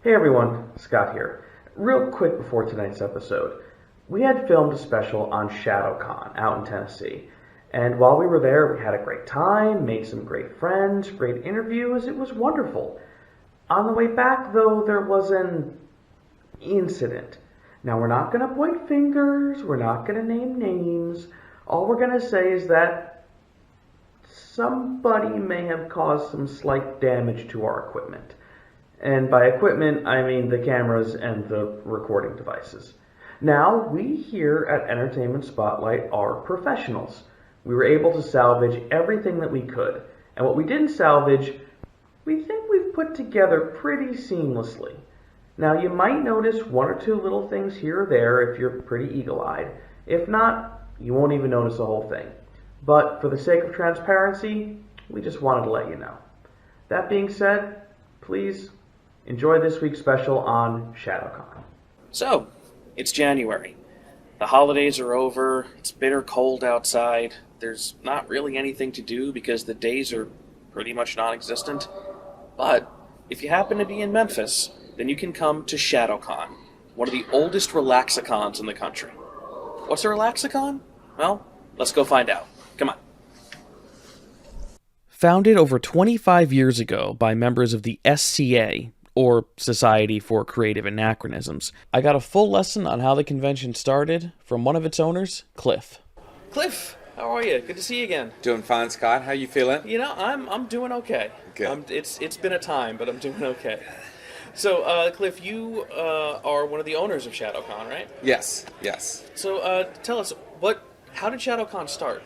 Hey everyone, Scott here. Real quick before tonight's episode, we had filmed a special on ShadowCon out in Tennessee. And while we were there, we had a great time, made some great friends, great interviews. It was wonderful. On the way back, though, there was an incident. Now, we're not going to point fingers, we're not going to name names. All we're going to say is that somebody may have caused some slight damage to our equipment. And by equipment, I mean the cameras and the recording devices. Now, we here at Entertainment Spotlight are professionals. We were able to salvage everything that we could. And what we didn't salvage, we think we've put together pretty seamlessly. Now, you might notice one or two little things here or there if you're pretty eagle-eyed. If not, you won't even notice the whole thing. But for the sake of transparency, we just wanted to let you know. That being said, please enjoy this week's special on ShadowCon. So, it's January. The holidays are over, it's bitter cold outside, there's not really anything to do because the days are pretty much non-existent. But, if you happen to be in Memphis, then you can come to ShadowCon, one of the oldest Relaxacons in the country. What's a Relaxacon? Well, let's go find out. Come on. Founded over 25 years ago by members of the SCA, or Society for Creative Anachronisms, I got a full lesson on how the convention started from one of its owners, Cliff. Cliff, how are you? Good to see you again. Doing fine, Scott. How you feeling? You know, I'm doing okay. Good. It's been a time, but I'm doing okay. So, Cliff, you are one of the owners of ShadowCon, right? Yes. So, tell us, how did ShadowCon start?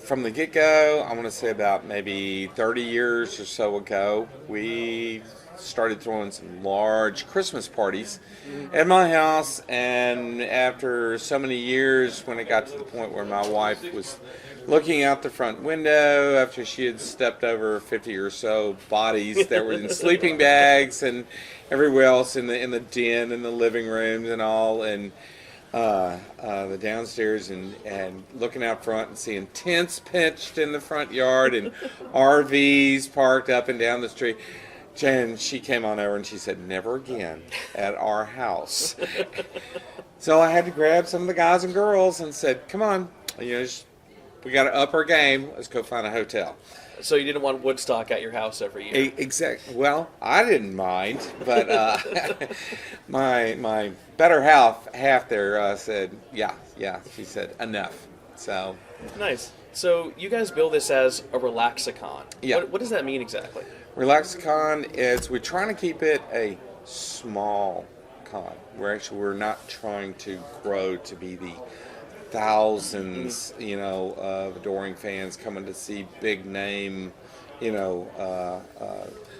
From the get-go, I want to say about maybe 30 years or so ago, we started throwing some large Christmas parties at my house, and after so many years, when it got to the point where my wife was looking out the front window after she had stepped over 50 or so bodies that were in sleeping bags and everywhere else in the den and the living rooms and all, and the downstairs and looking out front and seeing tents pitched in the front yard and RVs parked up and down the street. Jen, she came on over and she said, "Never again at our house." So I had to grab some of the guys and girls and said, "Come on, we got to up our game. Let's go find a hotel." So you didn't want Woodstock at your house every year? Exactly. Well, I didn't mind, but my better half there said, yeah. She said, enough. So nice. So you guys build this as a Relaxacon. Yeah. What does that mean exactly? Relaxacon is, we're trying to keep it a small con. We're not trying to grow to be the thousands, of adoring fans coming to see big name,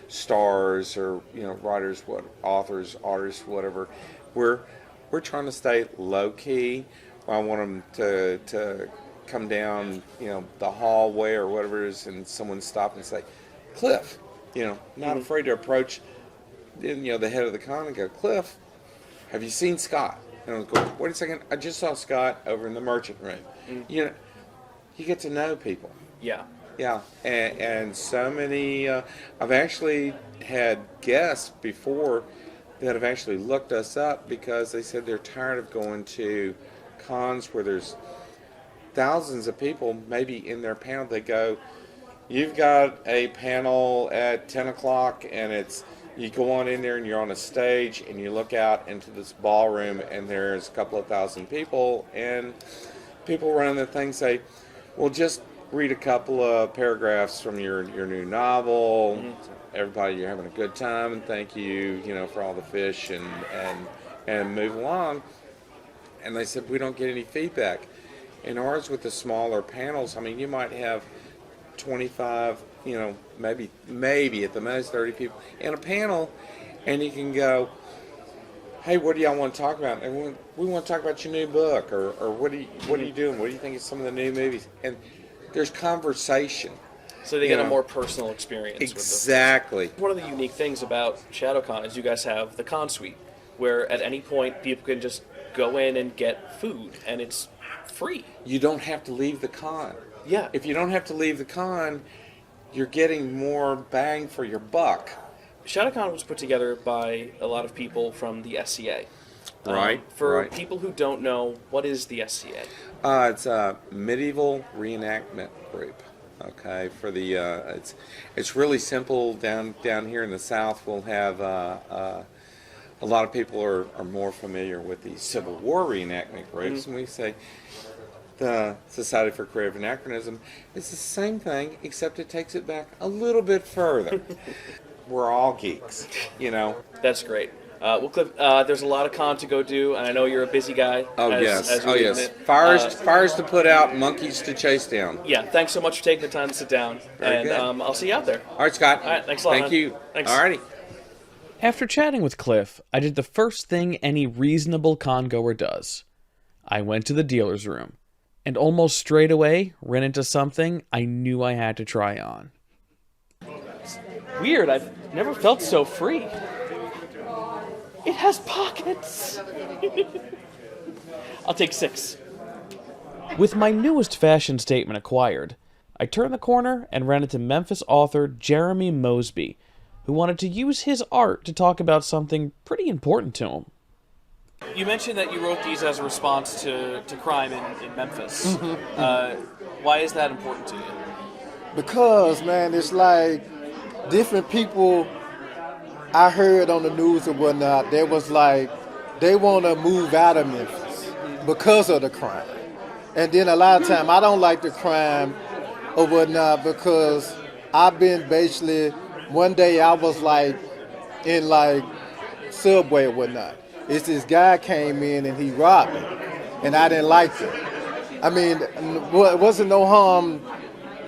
stars or writers, authors, artists, whatever. We're trying to stay low key. I want them to come down, the hallway or whatever it is, and someone stop and say, "Cliff," not afraid to approach, the head of the con and go, "Cliff, have you seen Scott?" And I'll go, "Wait a second, I just saw Scott over in the merchant room." You get to know people. Yeah. Yeah, and so many, I've actually had guests before that have actually looked us up because they said they're tired of going to cons where there's thousands of people maybe in their panel. They go, "You've got a panel at 10 o'clock and you go on in there and you're on a stage and you look out into this ballroom and there's a couple of thousand people, and people running the thing say, well, just read a couple of paragraphs from your new novel. Everybody, you're having a good time, and thank you, for all the fish and move along." And they said, we don't get any feedback. In ours, with the smaller panels, you might have 25, maybe at the most 30 people in a panel, and you can go, "Hey, what do y'all want to talk about?" And we want to talk about your new book, or what are you doing? What do you think of some of the new movies? And there's conversation. So they get a more personal experience. Exactly. One of the unique things about ShadowCon is you guys have the con suite, where at any point people can just go in and get food, and it's free. You don't have to leave the con. Yeah. If you don't have to leave the con, you're getting more bang for your buck ShadowCon was put together by a lot of people from the SCA. Right. For right. people who don't know, what is the SCA? It's a medieval reenactment group. Okay, for the it's really simple. Down here in the South, we'll have a lot of people are more familiar with the Civil War reenactment groups, and we say the Society for Creative Anachronism is the same thing, except it takes it back a little bit further. We're all geeks, you know. That's great. Well, Cliff, there's a lot of con to go do, and I know you're a busy guy. Oh as yes. admit. Fires to put out, monkeys to chase down. Yeah, thanks so much for taking the time to sit down. Very good. I'll see you out there. All right, Scott. All right, thanks a lot. Thank you. Thanks. All righty. After chatting with Cliff, I did the first thing any reasonable con-goer does. I went to the dealer's room, and almost straight away ran into something I knew I had to try on. Weird, I've never felt so free. It has pockets. I'll take 6. With my newest fashion statement acquired, I turned the corner and ran into Memphis author Jeremy Mosby, who wanted to use his art to talk about something pretty important to him. You mentioned that you wrote these as a response to crime in Memphis. Why is that important to you? Because, man, it's like different people I heard on the news and whatnot, they was like, they want to move out of Memphis because of the crime. And then a lot of time, I don't like the crime or whatnot because I've been basically, one day I was like in like Subway or whatnot. It's this guy came in and he robbed me, and I didn't like it. I mean, it wasn't no harm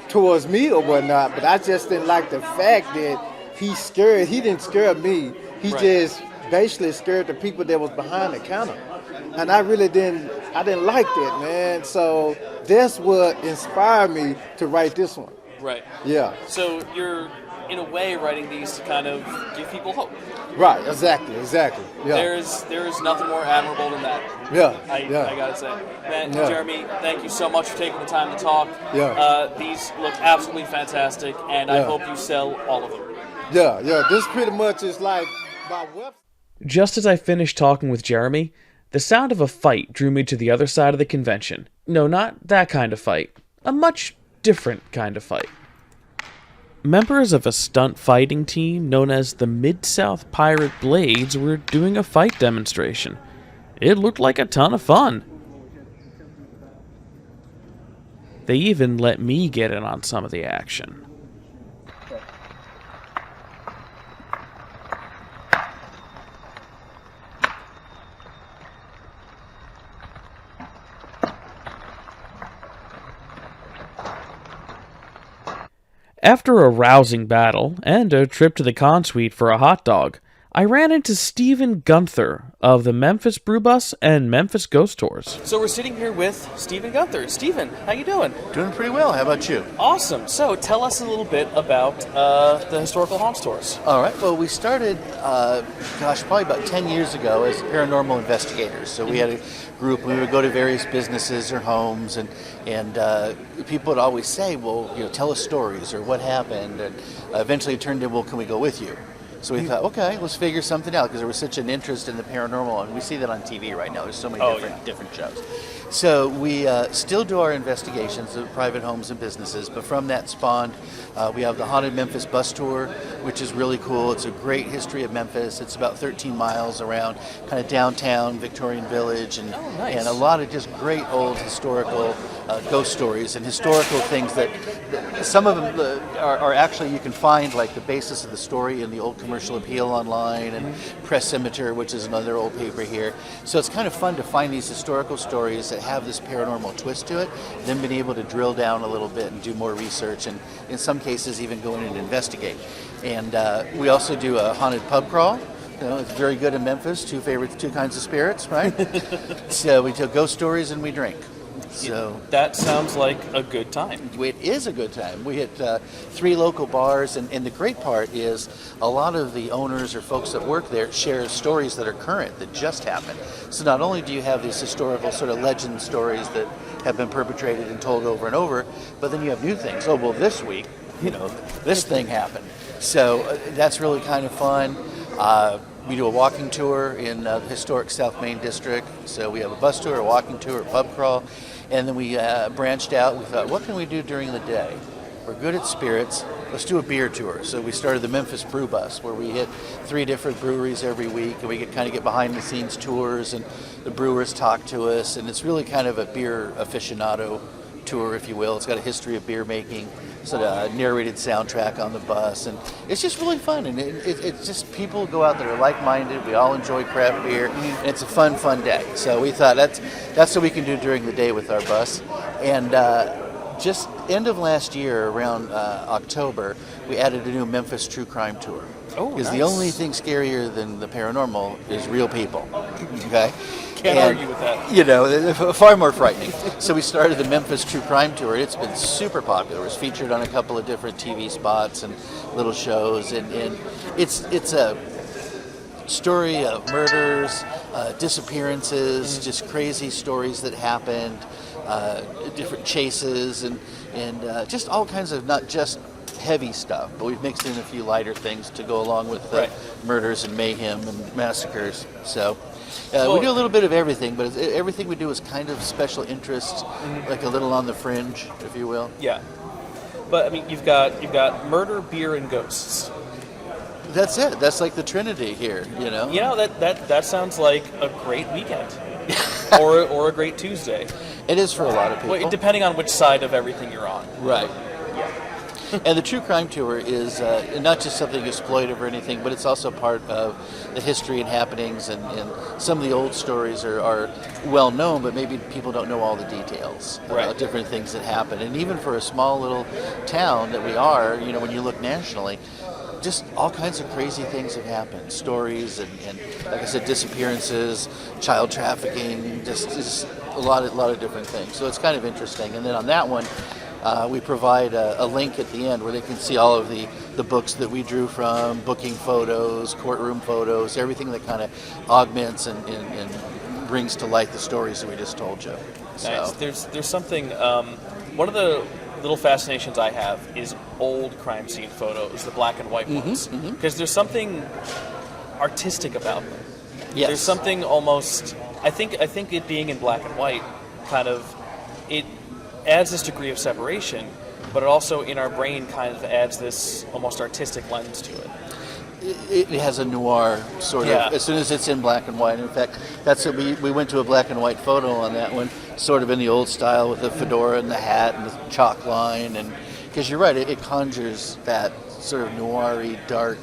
towards me or whatnot, but I just didn't like the fact that he didn't scare me. He just basically scared the people that was behind the counter. And I really didn't like that, man. So that's what inspired me to write this one. Right. Yeah. So you're, in a way, writing these to kind of give people hope. Right, exactly. Yeah. There's nothing more admirable than that. Yeah. I gotta say. Man, Yeah. Jeremy, thank you so much for taking the time to talk. Yeah. These look absolutely fantastic, and I hope you sell all of them. Yeah. This pretty much is like my website. Just as I finished talking with Jeremy, the sound of a fight drew me to the other side of the convention. No, not that kind of fight. A much different kind of fight. Members of a stunt fighting team known as the Mid-South Pirate Blades were doing a fight demonstration. It looked like a ton of fun. They even let me get in on some of the action. After a rousing battle and a trip to the con suite for a hot dog, I ran into Stephen Gunther of the Memphis Brew Bus and Memphis Ghost Tours. So we're sitting here with Stephen Gunther. Stephen, how you doing? Doing pretty well. How about you? Awesome. So tell us a little bit about the historical haunts tours. All right. Well, we started, probably about 10 years ago as paranormal investigators. So we had a group. We would go to various businesses or homes, and people would always say, well, tell us stories or what happened. And eventually it turned into, well, can we go with you? So we thought, okay, let's figure something out, because there was such an interest in the paranormal, and we see that on TV right now. There's so many different shows. So we still do our investigations of private homes and businesses, but from that spawned, we have the Haunted Memphis Bus Tour, which is really cool. It's a great history of Memphis. It's about 13 miles around kind of downtown Victorian Village, and and a lot of just great old historical ghost stories and historical things that some of them are actually, you can find like the basis of the story in the old Commercial Appeal online and Press Scimitar, which is another old paper here. So it's kind of fun to find these historical stories that have this paranormal twist to it, then being able to drill down a little bit and do more research, and in some cases even go in and investigate. And we also do a haunted pub crawl. It's very good in Memphis. Two kinds of spirits, right? So we tell ghost stories and we drink. So that sounds like a good time. It is a good time. We hit 3 local bars, and the great part is a lot of the owners or folks that work there share stories that are current, that just happened. So not only do you have these historical sort of legend stories that have been perpetrated and told over and over, but then you have new things. Oh, well, this week, this thing happened. So that's really kind of fun. We do a walking tour in the historic South Main District. So we have a bus tour, a walking tour, a pub crawl, and then we branched out. We thought, what can we do during the day? We're good at spirits. Let's do a beer tour. So we started the Memphis Brew Bus, where we hit 3 different breweries every week, and we get behind the scenes tours, and the brewers talk to us, and it's really kind of a beer aficionado tour, if you will. It's got a history of beer making, sort of a narrated soundtrack on the bus, and it's just really fun. And it's just people go out that are like-minded. We all enjoy craft beer, and it's a fun day. So we thought that's what we can do during the day with our bus. And just end of last year, around October, we added a new Memphis true crime tour. Oh, because nice. the only thing scarier than the paranormal is real people. Okay. Can't argue with that. You know, far more frightening. So we started the Memphis True Crime Tour. It's been super popular. It was featured on a couple of different TV spots and little shows, and it's a story of murders, disappearances, just crazy stories that happened, different chases, and just all kinds of not just heavy stuff, but we've mixed in a few lighter things to go along with the murders and mayhem and massacres. So we do a little bit of everything, but everything we do is kind of special interest, like a little on the fringe, if you will. Yeah. But I mean, you've got murder, beer, and ghosts. That's it. That's like the Trinity here, you know. You know, that sounds like a great weekend, or a great Tuesday. It is for a lot of people. Well, depending on which side of everything you're on. Right. And the True Crime Tour is not just something exploitive or anything, but it's also part of the history and happenings, and some of the old stories are well known, but maybe people don't know all the details about different things that happen. And even for a small little town that we are, you know, when you look nationally, just all kinds of crazy things have happened. Stories and like I said, disappearances, child trafficking, just a lot of different things. So it's kind of interesting. And then on that one, we provide a link at the end where they can see all of the books that we drew from, booking photos, courtroom photos, everything that kind of augments and brings to light the stories that we just told you. Nice. So There's something. One of the little fascinations I have is old crime scene photos, the black and white ones, because there's something artistic about them. yes. There's something almost. I think it being in black and white, kind of, it adds this degree of separation, but it also in our brain kind of adds this almost artistic lens to it. It has a noir sort of, as soon as it's in black and white. In fact, that's what we went to a black and white photo on that one, sort of in the old style with the fedora and the hat and the chalk line. And because you're right, it conjures that sort of noir-y, dark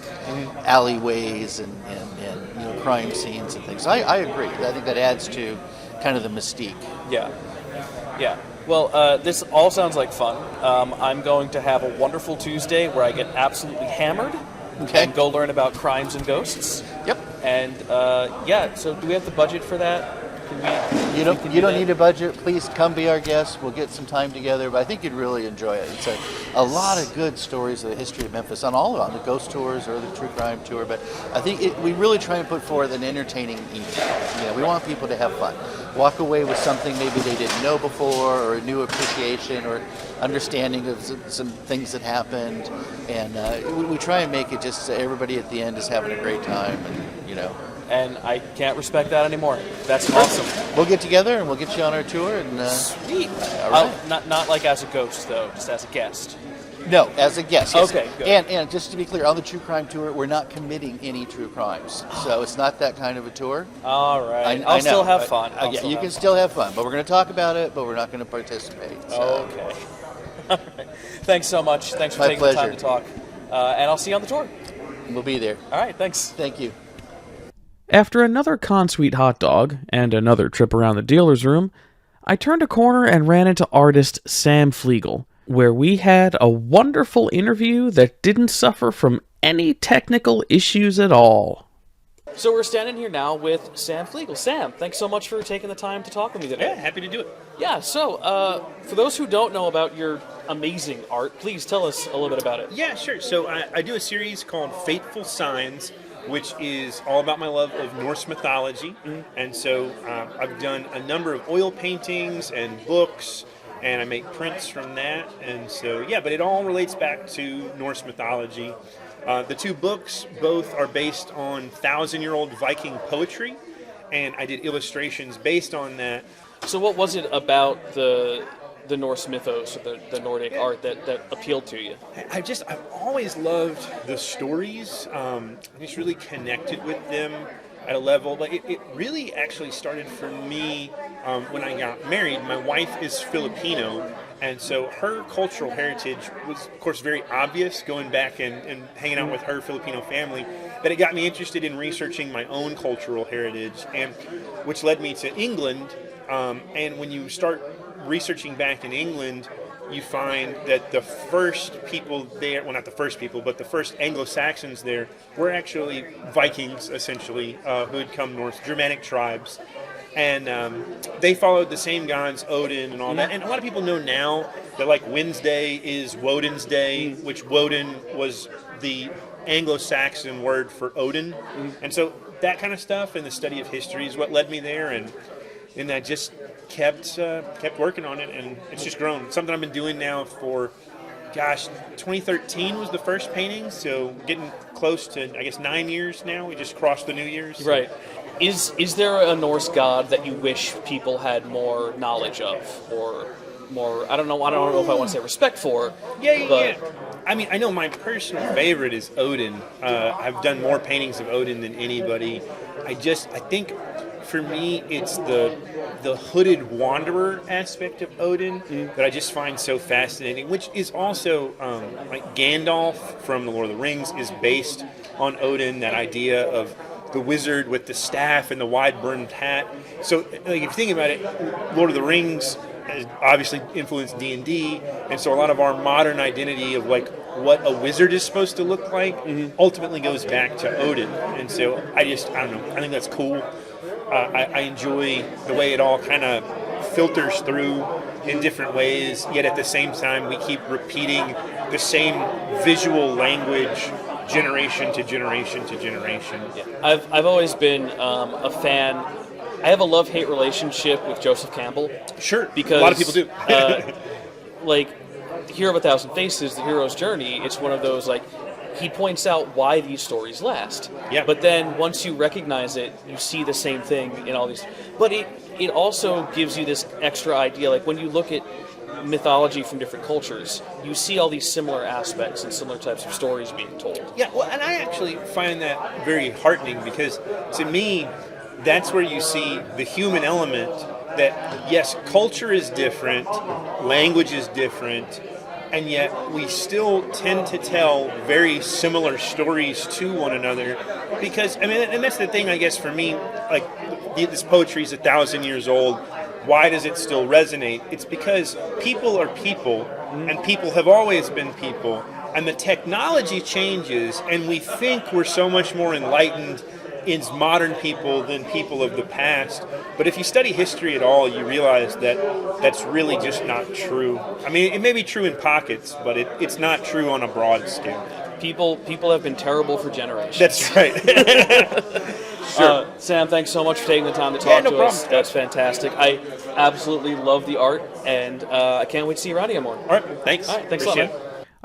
alleyways and you know, crime scenes and things. So I agree. I think that adds to kind of the mystique. Yeah. Well, this all sounds like fun. I'm going to have a wonderful Tuesday where I get absolutely hammered and go learn about crimes and ghosts. Yep. And so do we have the budget for that? You don't need a budget. Please come be our guest. We'll get some time together. But I think you'd really enjoy it. It's a lot of good stories of the history of Memphis on the ghost tours or the true crime tour. But I think we really try and put forth an entertaining evening. You know, we want people to have fun. Walk away with something maybe they didn't know before, or a new appreciation or understanding of some things that happened. And we try and make it just so everybody at the end is having a great time. And you know. And I can't respect that anymore. That's awesome. We'll get together and we'll get you on our tour. And sweet. All right. Not like as a ghost though, just as a guest. No, as a guest. Yes. Okay, good. And just to be clear, on the true crime tour, we're not committing any true crimes, so it's not that kind of a tour. All right. I I'll still know, have but, fun. Yeah, you can still have fun, but we're going to talk about it, but we're not going to participate. So. Okay. All right. Thanks so much. Thanks for My taking the time pleasure. to talk. And I'll see you on the tour. We'll be there. All right. Thanks. Thank you. After another Con-Sweet hot dog and another trip around the dealer's room, I turned a corner and ran into artist Sam Flegel, where we had a wonderful interview that didn't suffer from any technical issues at all. So we're standing here now with Sam Flegel. Sam, thanks so much for taking the time to talk with me today. Yeah, happy to do it. Yeah, so for those who don't know about your amazing art, please tell us a little bit about it. Yeah, sure. So I do a series called Fateful Signs, which is all about my love of Norse mythology. And so I've done a number of oil paintings and books, and I make prints from that. And so, yeah, but it all relates back to Norse mythology. The two books both are based on 1,000-year-old Viking poetry, and I did illustrations based on that. So what was it about the Norse mythos, or the Nordic art that appealed to you? I've always loved the stories. I just really connected with them at a level. But it really actually started for me when I got married. My wife is Filipino, and so her cultural heritage was, of course, very obvious going back and hanging out with her Filipino family. But it got me interested in researching my own cultural heritage, and which led me to England. And when you start researching back in England, you find that the first people there, well, not the first people, but the first Anglo-Saxons there were actually Vikings, essentially, who had come north, Germanic tribes. And they followed the same gods, Odin and all that. And a lot of people know now that, like, Wednesday is Woden's Day, which Woden was the Anglo-Saxon word for Odin. And so that kind of stuff and the study of history is what led me there. And I just kept working on it, and it's just grown. Something I've been doing now for, 2013 was the first painting, so getting close to, I guess, 9 years now. We just crossed the New Year's. So. Right. Is there a Norse god that you wish people had more knowledge of, or more? I don't know if I want to say respect for. Yeah. I mean, I know my personal favorite is Odin. I've done more paintings of Odin than anybody. I think for me, it's the hooded wanderer aspect of Odin that I just find so fascinating, which is also, like Gandalf from The Lord of the Rings is based on Odin, that idea of the wizard with the staff and the wide-brimmed hat. So, like, if you think about it, Lord of the Rings has obviously influenced D&D, and so a lot of our modern identity of, like, what a wizard is supposed to look like ultimately goes back to Odin. And so I don't know, I think that's cool. I enjoy the way it all kind of filters through in different ways, yet at the same time we keep repeating the same visual language generation to generation to generation. Yeah. I've always been a fan. I have a love-hate relationship with Joseph Campbell. Sure, because a lot of people do. Like Hero of a Thousand Faces, The Hero's Journey, it's one of those, like, he points out why these stories last. Yeah. But then once you recognize it, you see the same thing in all these. But it also gives you this extra idea. Like, when you look at mythology from different cultures, you see all these similar aspects and similar types of stories being told. Yeah, well, and I actually find that very heartening, because to me, that's where you see the human element that, yes, culture is different, language is different, and yet we still tend to tell very similar stories to one another. Because, I mean, and that's the thing, I guess, for me, like, this poetry is 1,000 years old. Why does it still resonate? It's because people are people, and people have always been people, and the technology changes, and we think we're so much more enlightened as modern people than people of the past. But if you study history at all, you realize that that's really just not true. I mean, it may be true in pockets, but it's not true on a broad scale. People have been terrible for generations. That's right. Sure. Sam, thanks so much for taking the time to talk no to problem. us. That's fantastic. I absolutely love the art, and I can't wait to see you around again more. All right, thanks. All right, thanks a lot, man.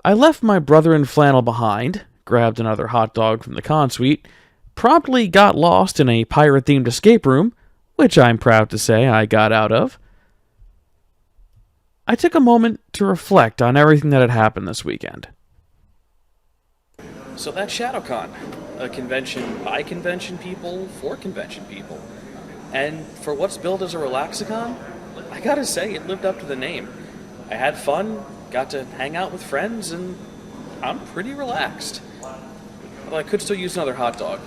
I left my brother in flannel behind, grabbed another hot dog from the con suite, promptly got lost in a pirate-themed escape room, which I'm proud to say I got out of. I took a moment to reflect on everything that had happened this weekend. So that's ShadowCon, a convention by convention people for convention people. And for what's billed as a Relaxacon, I gotta say, it lived up to the name. I had fun, got to hang out with friends, and I'm pretty relaxed. Although I could still use another hot dog.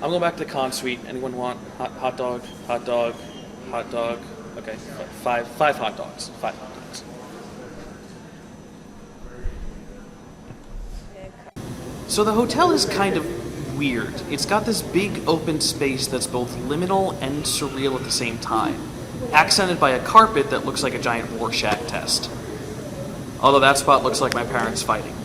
I'm going back to the con suite. Anyone want hot dog? Okay, five hot dogs. 5 hot dogs. So the hotel is kind of weird. It's got this big open space that's both liminal and surreal at the same time, accented by a carpet that looks like a giant Rorschach test. Although that spot looks like my parents fighting.